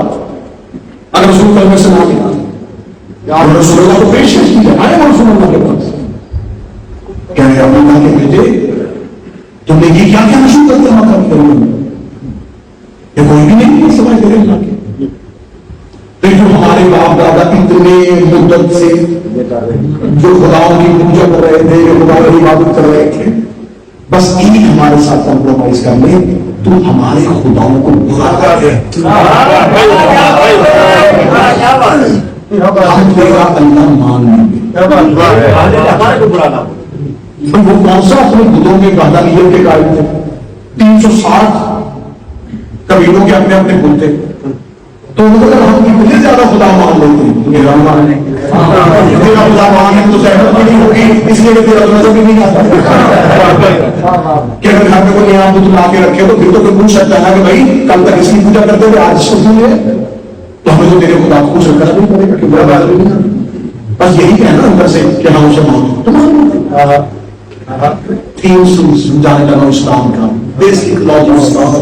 اگر رسول کلمے سے نہ نکالے. رسول اللہ کو پیش کی آئے وہ رسول اللہ کے پاس کہہ رہے اللہ کے بیٹے تم نے یہ کیا کیا مشہور کرتے مکہ کی کرنے میں یہ کوئی بھی نہیں سمجھ کرے اللہ کے تو جو ہمارے باپ دادا اتنے مدت سے جو خداؤں کی پوجا کر رہے تھے جو خدا کی عبادت کر رہے تھے بس ایک ہمارے ساتھ کمپرومائز کر لیں تو ہمارے خداؤں کو برا کر دیں ہم تیرا اللہ مان لیں گے. وہ کون سا اپنے بتوں کے وحدانیت کے قائل تھے 360 قبیلوں کے اپنے اپنے بت تھے تو اگر ہم اتنے زیادہ خدا مان لیتے ہیں تیرا خدا مان ہے تو زحمت بھی نہیں ہوگی اس لیے کہ تیرا نظر بھی نہیں آتا کہ اگر گھر میں کوئی نیا بت لا کے رکھے تو پھر تو کوئی پوچھ سکتا ہے کہ بھائی کل تک اس کی پوجا کرتے ہوئے آج اس کو ہے تو ہمیں تو تیرے خدا کو کچھ کرنا نہیں پڑے گا کہ برا بات بھی نہیں آتی. بس یہی کہنا اندر سے کہ ہم اسے مانتے تو مان تین سمجھانے لگا اسلام کا بیسک لا آف اسلام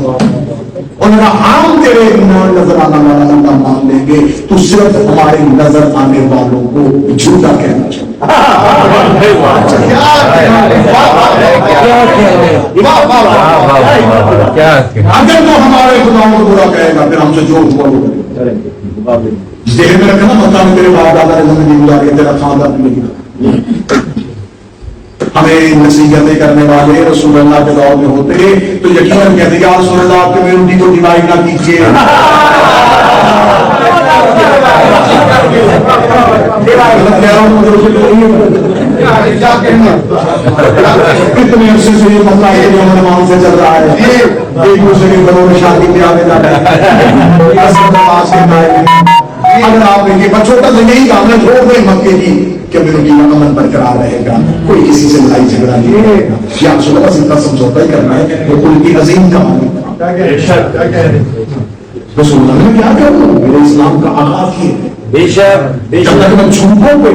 اور میرا عام تیرے نظر آنے والا اللہ مان لیں گے تو صرف ہمارے نظر آنے والوں کو جھوٹا کہنا چاہیے. اگر تو ہمارے خداؤں کو برا کہے گا پھر ہم سے جو ذہن میں رکھنا مکہ میں تیرے باپ دادا نے زندگی گزاری تیرا خاندان نہیں ہمیں نصیحتیں کرنے والے رسول اللہ کے دور میں ہوتے تو یقیناً کہتے ہیں کہ رسول اللہ آپ کمیونٹی کو ڈیوائڈ نہ کیجیے کتنے عرصے سے یہ مسئلہ ہے جو ہمارے مان سے چل رہا ہے ایک دوسرے کے گھروں میں شادی پہ آنے جانا اگر آپ دیکھیے چھوٹا سا یہی کام ہے چھوڑ دیں مکے کی کمیونٹی کا امن برقرار رہے گا کوئی کسی سے لڑائی جھگڑا نہیں رہے گا یا آپ سے بس اتنا سمجھوتا ہی کرنا ہے وہ ان کی عظیم کہانی رسول اللہ نے کیا کر دوں میرے اسلام کا آغاز یہ جب تک میں جھوٹوں پہ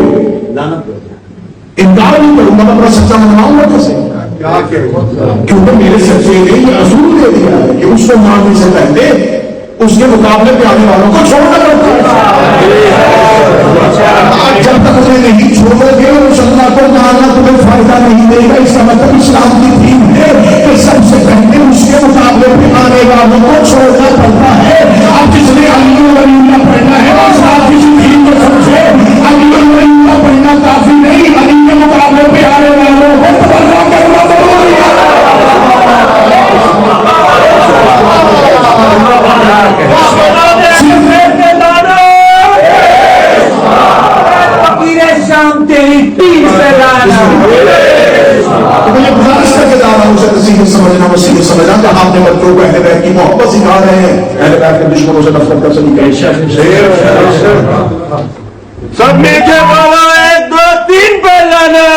انکار نہیں کروں گا میں اپنا سچا منواؤں گا کیسے کیونکہ میرے سچے نے یہ اصول دے دیا ہے کہ اس کو ماننے سے پہلے اس کے مقابلے پہ آنے والوں کو چھوڑنا پڑتا ہے. جب تک انہیں نہیں چھوڑو گے اس اللہ کو ماننا تمہیں فائدہ نہیں دے گا. اس کا مطلب اسلام کی دین ہے کہ سب سے پہلے اس کے مقابلے پہ آنے والوں کو چھوڑنا پڑتا ہے. آپ جس نے علی اللہ پڑھنا ہے اس آپ کسی دین کو سمجھے علی اللہ پڑھنا کافی نہیں علی کے مقابلے پہ آنے والوں کو تبرہ کرنا ضروری ہے. سمجھنا کہ آپ نے بچوں کو اہل بیت کی محبت سکھا رہے ہیں اہل بیت کے دشمنوں سے نفرت کر سکیں سب نیچے والا 1 2 3 پہ لانا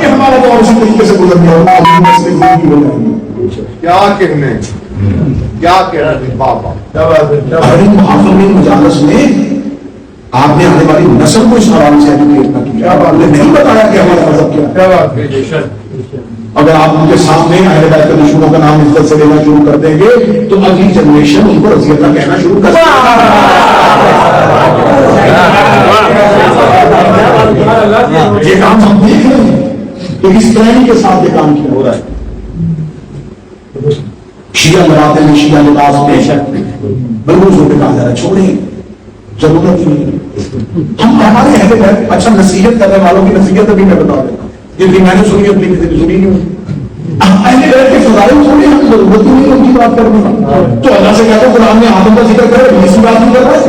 ہمارا تو اسی طریقے سے گزر گیا کیا کہنے کیا کہنے بابا محافظ مجالس میں آپ نے آنے والی نسل کو اس حوالے سے ایجوکیٹ نہ کیا آپ نے نہیں بتایا کہ ہمارا مذہب کیا ہے. اگر آپ ان کے سامنے اہل بیت کے دشمنوں کا نام عزت سے لینا شروع کر دیں گے تو اگلی جنریشن ان کو رضی اللہ کہنا شروع کر دے گی. یہ کام ہم دیکھ رہے ہیں تو اس پلاننگ کے ساتھ یہ کام کیا ہو رہا ہے. شیعہ لگاتے ہیں شیعہ لباس بے شک بلوزوں پہ کہا جا رہا ہے چھوڑیں ضرورت ہی نہیں. ہم ہمارے اہل بیت اچھا نصیحت کرنے والوں کی نصیحت ابھی میں بتا دیتا ہوں جتنی میں نے سنی اپنی کسی سنی نہیں ہوئی. اہل بیت کے فضائل چھوڑیں ہم ضرورت ہی نہیں ان کی بات کرنے کی. تو اللہ سے کہتے ہیں قرآن میں آدم کا ذکر کرے اسی بات نہیں کر رہا ہے.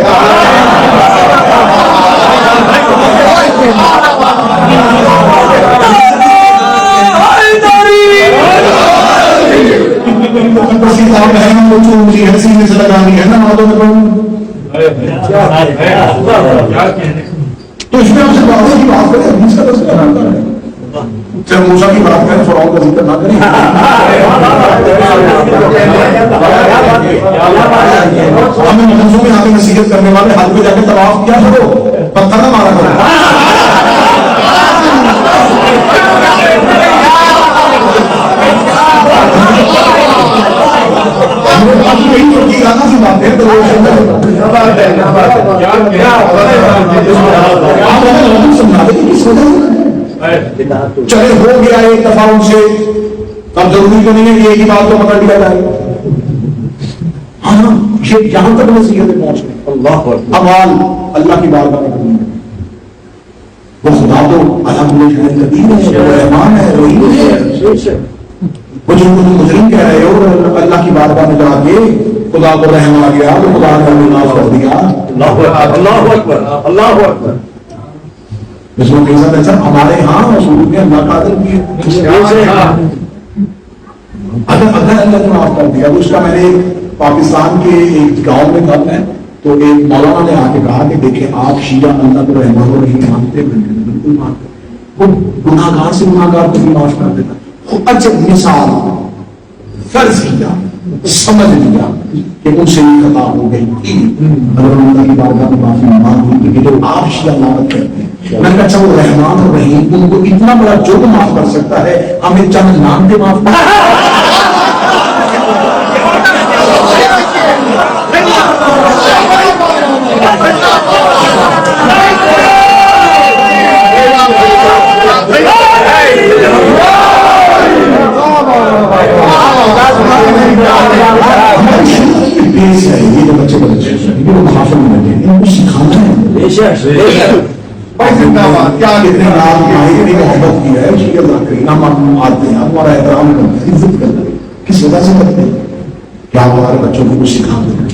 سینے سے لگانی ہے نا ہاتھوں میں تو اس میں ہم سے باتوں کی بات کریں حدیث کا تذکرہ نہ کریں. چاہے موسیٰ کی بات کریں فرعون کا ذکر نہ کریں. ہمیں مدرسوں میں آگے نصیحت کرنے والے حل پہ جا کے طواف کیا کرو پتھر نہ مارا کرو. چلے ہو گیا ایک دفعہ ان سے اب ضروری تو نہیں ہے کہ ایک ہی بات کو پکڑ لیا جائے. ہاں یہ جہاں تک نصیحتیں پہنچ گئی امال اللہ کی بارگاہ میں کرنی ہے. وہ خدا تو الحمدللہ رحمان ہے رحیم ہے. وہ جو تم مجرم کہہ رہے ہو اللہ کی بارگاہ میں جا کے خدا کو رحم آ گیا تو خدا نے معاف کر دیا. اللہ اکبر اللہ اکبر. اس کو کہا تھا ہمارے ہاں رسول نے اللہ کا عدل کیا. اگر اللہ نے معاف کر دیا تو اس کا میں نے پاکستان کے ایک گاؤں میں کام ہے تو ایک مولانا نے آ کے کہا کہ دیکھیں آپ شیعہ اللہ کو رحمان و رحیم مانتے بالکل مانتے وہ گناہ گار سے گناہ گار کو بھی معاف کر دیتا. عجب مثال فرض کیا سمجھ لیا کہ ان سے بھی خطا ہو گئی تھی اگر اللہ کی بارگاہ میں معافی مانگی تو یہ جو آپ شیعہ لعنت کرتے ہیں میں نے کہا اچھا وہ رحمان اور رحیم ان کو اتنا بڑا جرم معاف کر سکتا ہے ہمیں چند نام کے معاف کر یہ جو بچے بچے محافظ میں بیٹھے ان کو سکھانا ہے کیا کتنے نام اتنی محبت کی ہے آتے ہیں ہمارا احترام کرتے ہیں عزت کرتے ہیں کس وجہ سے کرتے ہیں کیا ہمارے بچوں کو کچھ سکھاتے ہیں.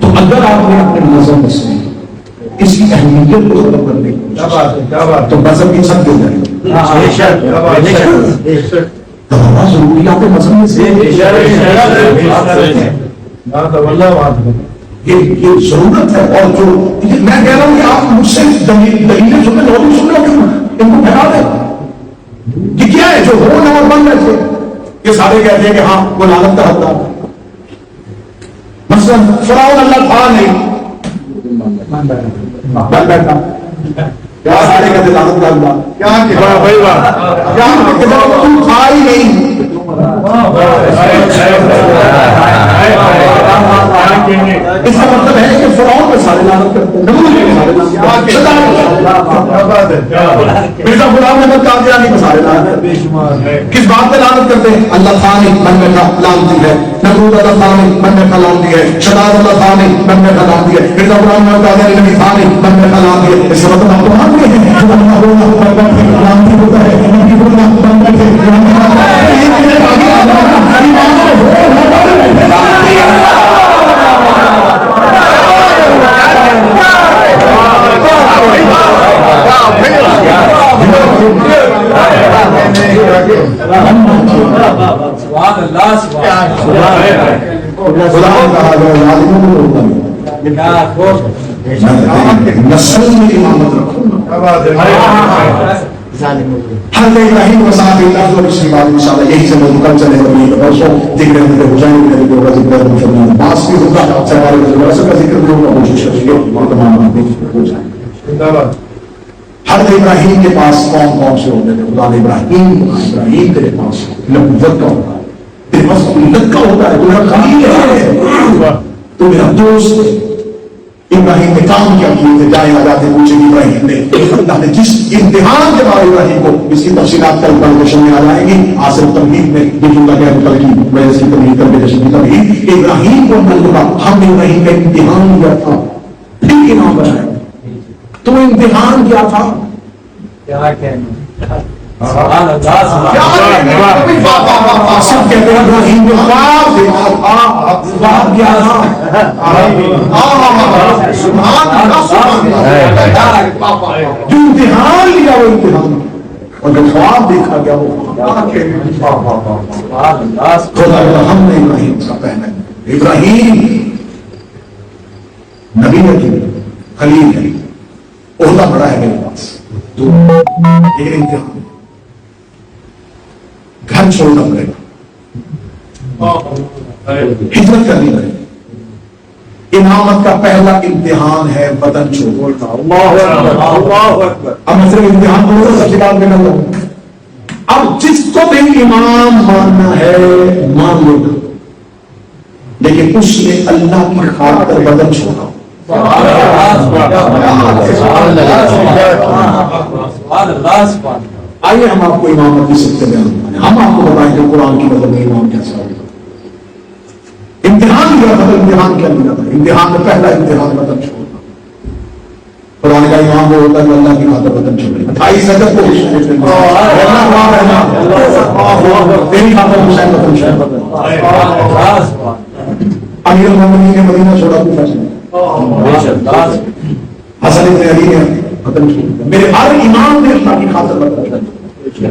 تو اگر آپ نے اپنے مذہب سے اس کی اہمیت کو ختم کرنے کی تو مذہب کی چھت دے جائے ضروریات مذہب میں سے یہ ضرورت ہے. اور جو میں کہہ رہا ہوں کہ آپ مجھ سے دلیلیں سنیں لوگ سن رہے ہو ان کو پھیلا دیں. یہ کیا ہے جو ہو نمبر بن رہے تھے یہ سارے کہتے ہیں کہ ہاں وہ لعنت کا حقدار ہے. مثلا فرعون اللہ تھا نہیں بن بیٹھا کیا سارے کہتے لعنت کا حقدار کیا تم تھا ہی نہیں. اس کا مطلب ہے کہ فرعون میں سارے لعنت کرتے ہیں مرزا غلام احمد قادیانی میں سارے لعنت کس بات پہ لعنت کرتے ہیں اللہ ثانی من بیٹھا لعنتی ہے نمرود اللہ ثانی من بیٹھا لعنتی ہے شداد اللہ ثانی من بیٹھا لعنتی ہے مرزا غلام احمد قادیانی نبی ثانی من بیٹھا لعنتی ہے. اس کا مطلب آپ کو مانتے ہیں لعنتی ہوتا ہے نسل میں امامت رکھو. حضرت ابراہیم وصاحب اللہ اور اس کے بعد انشاءاللہ یہی سے موضوع کل چلے گا. پرسوں ذکر ہو جائیں گے ہوگا ذکر باس بھی ہوگا سرکاری رسول کا ذکر بھی ہوگا کوشش کریے اور تمام ہو جائیں گے. حضرت ابراہیم کے پاس کون کون سے ہوتے تھے؟ خدا ابراہیم تیرے پاس نبوت کا ہوتا ہے تیرے پاس امت کا ہوتا ہے تو میرا خلیل ہے تو میرا دوست ہے. ابراہیم نے کام کیا کیے تھے، جائے آ جاتے پوچھے ابراہیم نے اللہ نے جس امتحان کے بعد ابراہیم کو، اس کی تفصیلات کل پریزنٹیشن میں آ جائیں گی، آصف تمہید میں یہ جملہ کیا تلقین میں اس کی تمہید کر کے جشن کی تمہید، ابراہیم کو اللہ ہم نے ابراہیم کا امتحان کیا تھا، پھر انعام بنایا۔ تو امتحان کیا تھا؟ کیا کہنا سب کہتے ہیں ابراہیم نے خواب دیکھا تھا، خواب کیا تھا؟ جو امتحان لیا وہ امتحان، اور جو خواب دیکھا گیا وہ خدا ہم نے ابراہیم کا پہنا ہے۔ ابراہیم نبی ہے، خلیل ہے، عہدہ بڑا ہے میرے پاس، تو ایک امتحان، گھر چھوڑنا پڑے گا، ہجرت کرنی پڑے گی، امامت کا پہلا امتحان ہے بدن چھوڑنا۔ اب میں صرف امتحان کو سب سے بات میں نہ لوں، اب جس کو بھی امام ماننا ہے مان لو، لیکن اس نے اللہ کی خاطر بدن چھوڑا۔ آئیے ہم آپ کو امامت کی سب سے بیان کریں، ہم آپ کو بتائیں کہ قرآن کی مدد میں امام کیسا ہوگا۔ امتحان لیا بدل، امتحان کیا لیا تھا؟ امتحان میں پہلا امتحان بدن چھوڑنا۔ قرآن کا امام وہ ہوتا ہے اللہ کی خاطر بدن چھوڑے، 28 رجب کو تیری خاطر حسین بدن چھوڑا۔ امیر المومنین نے مدینہ چھوڑا، کوفہ چھوڑا، حسن ابن علی نے بدن چھوڑا، میرے ہر امام نے اللہ کی خاطر بدن چھوڑا۔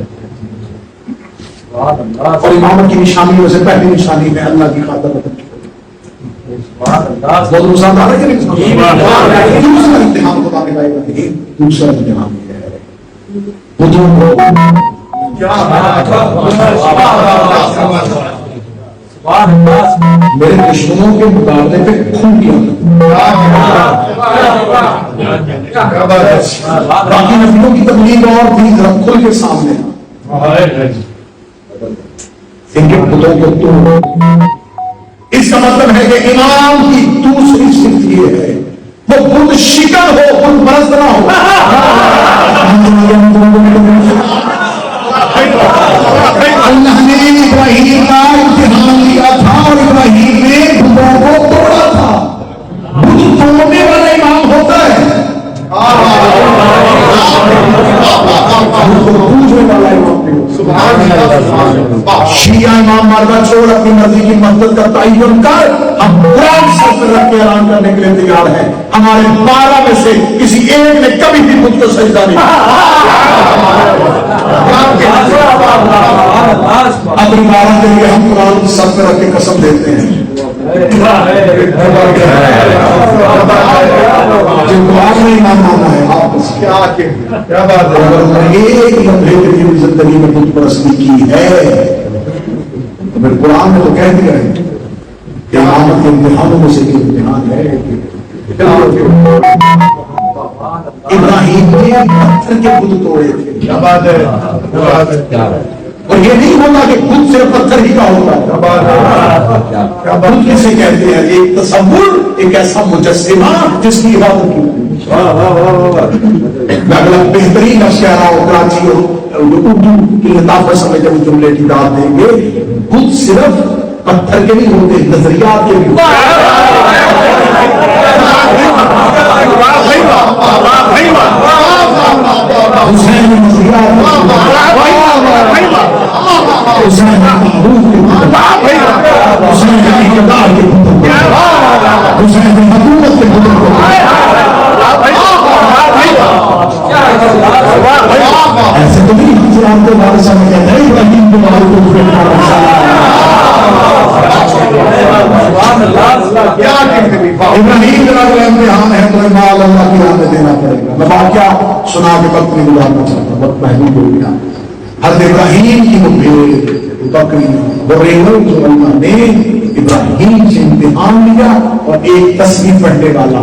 اور امامت کی نشانیوں سے پہلی نشانی ہے اللہ کی خاطر بدن چھوڑا۔ بہت نقصان دار ہے کہ نہیں؟ دوسرا امتحان خدا کے لائے گا، دوسرا امتحان یہ ہے میرے دشمنوں کے مقابلے پہ خون کیا، باقی نبیوں کی تبلیغ اور بھی ذرا کھل کے سامنے، ان کے بتوں کو توڑ۔ اس کا مطلب ہے کہ امام کی دوسری صفت یہ ہے وہ بت شکن ہو، بت پرست نہ ہو۔ اللہ نے ابراہیم کا امتحان لیا تھا اور ابراہیم نے بتوں کو توڑا تھا۔ بت توڑنے والا امام ہوتا ہے، شیعہ امام مردہ چھوڑ اپنی مرضی کی مدد کا تعین کر، ہم قرآن سر پر رکھ کے اعلان کرنے کے لیے تیار ہیں، ہمارے 12 میں سے کسی ایک نے کبھی بھی خود کو سجدہ نہیں اپنی 12 کے لیے ہم قرآن سر پر رکھ کے قسم دیتے ہیں، جن کو آپ نے ایمان مانا ہے آپ کیا بات ہے۔ اگر ایک لمحے کے لیے زندگی میں بت پرستی کی ہے تو پھر قرآن میں تو کہہ دیا ہے کہ امامت کے امتحانوں میں سے ایک امتحان ہے۔ ابراہیم نے پتھر کے بت توڑے تھے، کیا بات ہے، اور یہ نہیں ہوتا کہ بت صرف پتھر ہی کا ہوتا ہے، بت کسے کہتے ہیں؟ ایک تصور، ایک ایسا مجسمہ جس کی عبادت کی۔ میں اگلا بہترین لفظ کہہ رہا ہوں، کراچی اور اردو کی لطافت سمجھ جب جملے کی داد دیں گے، بت صرف پتھر کے نہیں ہوتے، نظریات کے بھی ہوتے۔ حسین نظریات حسین محبوب کے حسین اقتدار کے حسین حکومت کے ایسے تو نہیں ہم کے بارے سمجھ کہتے ہیں ابراہیم کے بارے ابراہیم کا امتحان ہے تو مال اللہ کی راہ میں دینا پڑے گا۔ میں واقعہ سنا کے وقت نہیں گزارنا چاہتا، وقت محدود ہو گیا۔ حضرت ابراہیم کی وہ بھیڑ بکریاں وہ ریوڑ جو اللہ نے ابراہیم سے امتحان لیا، اور ایک تصویر پڑھنے والا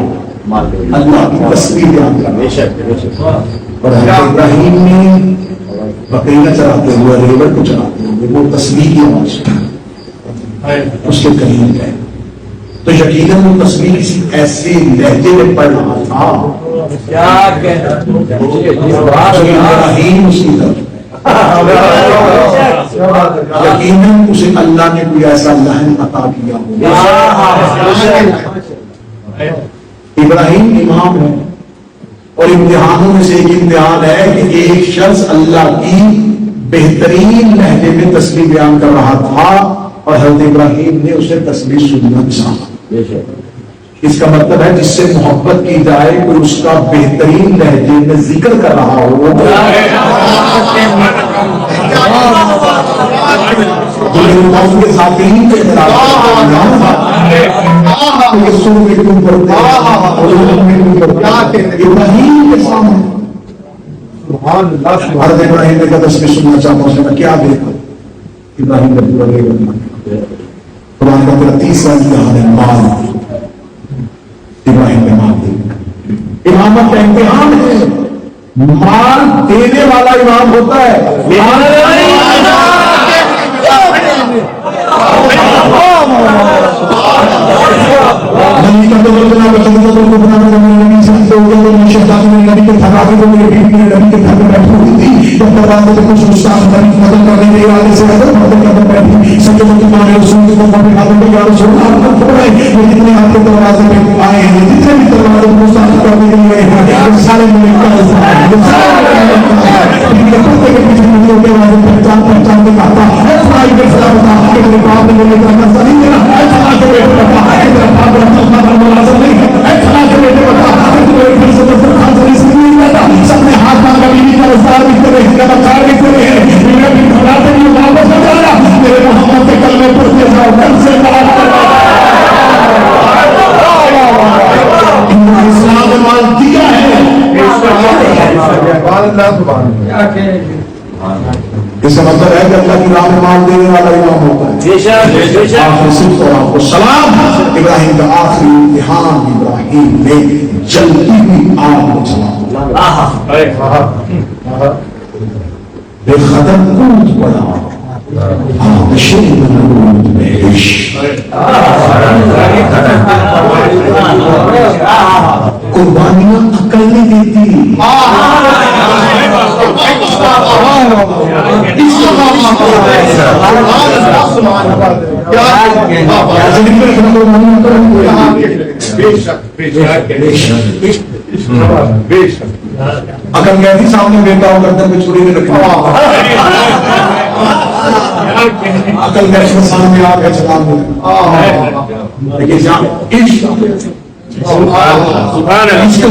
اللہ کی تصویر بیان کرنا، اور حضرت ابراہیم نے بکریاں چراتے ہوئے ریوڑ کو چراتے ہوئے وہ تصویر کی آواز اس کے قریب ہے، تو یقیناً وہ تصویر کسی ایسے لہجے میں پڑھ رہا تھا کیا کہنا ابراہیم اس کی طرف یقیناً اسے اللہ نے کوئی ایسا لہن عطا کیا ہوگا. ابراہیم امام ہے اور امتحانوں میں سے ایک امتحان ہے کہ ایک شخص اللہ کی بہترین لہجے میں تصویر بیان کر رہا تھا اور حضرت ابراہیم نے اسے تصویر سننا چاہا. اس کا مطلب ہے جس سے محبت کی جائے کوئی اس کا بہترین لہجے میں ذکر کر رہا ہو. کے ساتھ ہی ابراہیم کے سامنے حضرت ابراہیم نے کہا تصویر سننا چاہتا ہوں. میں کیا دیکھا؟ ابراہیم نے پورا قرآن کا پورا تیسرا امتحان ہے مال. ابراہیم نے مال دیکھا. امامت کا امتحان ہے. مال دینے والا امام ہوتا ہے. اس کا مطلب ہے کہ اللہ کی راہ میں مال دینے والا امام ہوتا ہے. آخر صرف اور آپ کو سلام. ابراہیم کا آخری امتحان ابراہیم نے جلتی ہوئی آگ کو چلا بے خطر کود پڑا. قربانیاں عقل نہیں دیتی. عقل کہتی سامنے بیٹا ہو گردن میں چھری میں رکھنا. عقل کہتی سامنے آ کے چلا دے. لیکن جہاں عشق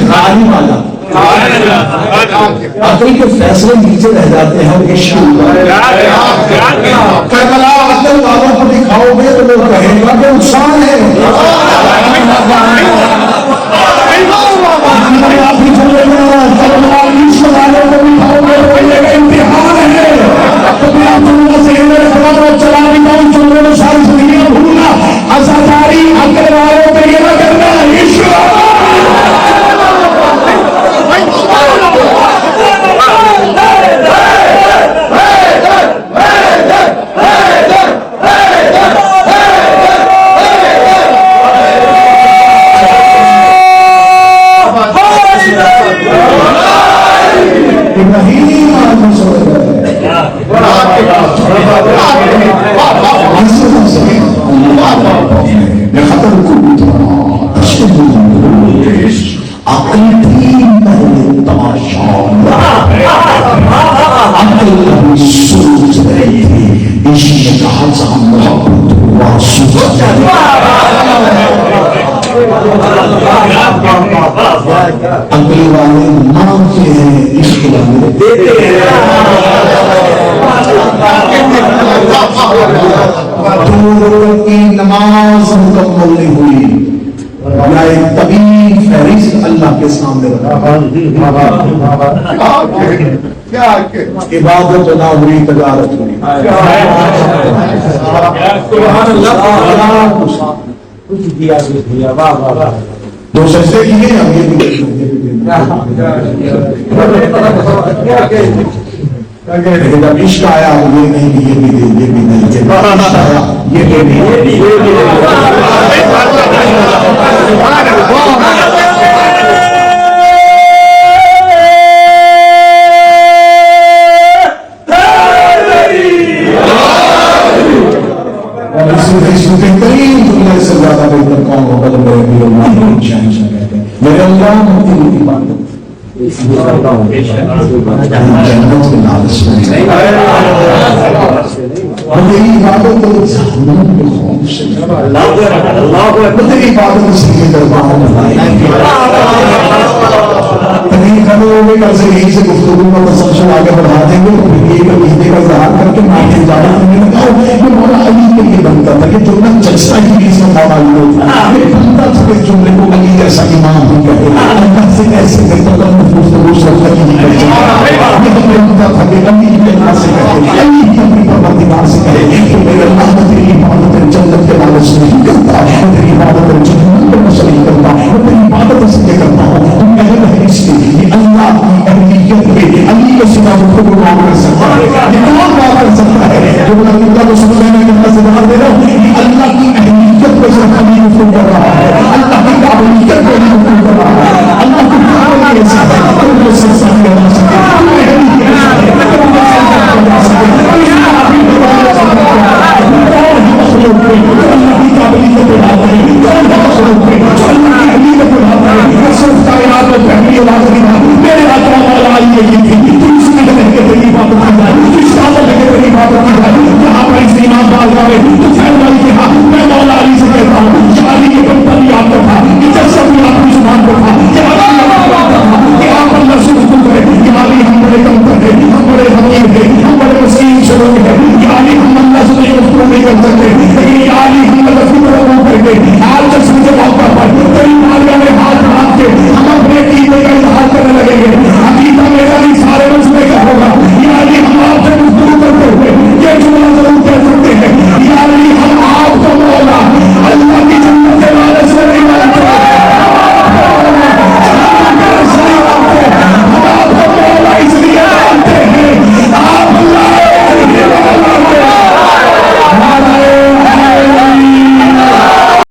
غالب والا عقل کے فیصلے نیچے رہ جاتے ہیں. کربلا عقل والوں کو دکھاؤ گے تو لوگ کہیں گا کہ نقصان ہے. امتحان ہے. چلا ساری زندگی بھولنا ازاداری عقل والوں پہ یہ نہ کرنا. نماز مکمل نہیں ہوئی یا ایک طویل فہرست اللہ کے سامنے عبادت نہ ہوئی تجارت ہوئی. دو سجدے کیے اب یہ بھی لیکن جب عشق آیا یہ نہیں یہ بھی دے یہ بھی نہیں. یہ بھی نہیں اور اس بہترین دنیا سے زیادہ بہتر کون ہوگا تو میرے اللہ شہنشاہ کہتے ہیں میرے اللہ مجھے ان کی بات جنت کے لالچ میں اور میری عبادت تو جہنم کے خوف سے میری عبادت اسی کے دربار میں کل سے یہی سے گفتگو کا تسلسل آگے بڑھا دیں گے تو پھر یہ عقیدے کا اظہار کر کے میں جانا میں نے کہا کہ مولا علی کے لیے بنتا تھا کہ جملہ جچتا ہی نہیں اس میں مولا علی ہوتا یہ بنتا تھا کہ جملے کو علی جیسا امام ہی کہے اللہ سے ایسے کہتا تھا محفوظ تو روز رکھتا ہی نہیں کہتے یہ تو بنتا تھا کہ علی کے اللہ سے کہے علی کی اپنی پروردگار سے کہے کہ میرے اللہ میں تیری عبادت جنت کے لالچ نہیں کرتا میں تیری عبادت جہنم کے مسئلہ نہیں کرتا میں تیری عبادت اس لیے کرتا ہوں تم اہل ہے اس لیے اللہ اہلیت پہ علی کے سوا خود کام کر سکتا ہے یہ کون کام کر سکتا ہے جو اللہ کو سمجھ میں اللہ سے بتا دے رہا ہوں یہ اللہ کی اہلیت پہ صرف علی گفتگو کر رہا ہے اللہ کی قابلیت پہ علی گفتگو کر رہا ہے اللہ کی قابلیت ایسا ہے تم کو سلسلہ نہیں بنا سکتے تم اہلیت ایسا ہے تم کو سلسلہ بنا سکتے اللہ کی قابلیت پہ بات ہے اللہ کی اہلیت پہ بات ہے صرف کائنات میں پہلی آواز کی بات میرے آقا مولا علی یہ تھی تو اس کی لگے تیری عبادت کی جائے اس کا لگے تیری عبادت کی جائے جہاں پر اس ایمان باز جائے تو خیر والی کے ہاں میں مولا علی سے کہتا ہوں کہ علی کے بندہ بھی آپ کا تھا کہ جب سب بھی آپ کی زبان پر تھا کہ علی آپ کا تھا کہ آپ اللہ سے حکم کرے کہ علی ہم بڑے کم کر ہیں ہم بڑے حقیق ہیں ہم بڑے مسکین سے لوگ ہیں کہ علی ہم اللہ سے نہیں گفتگو نہیں کر سکتے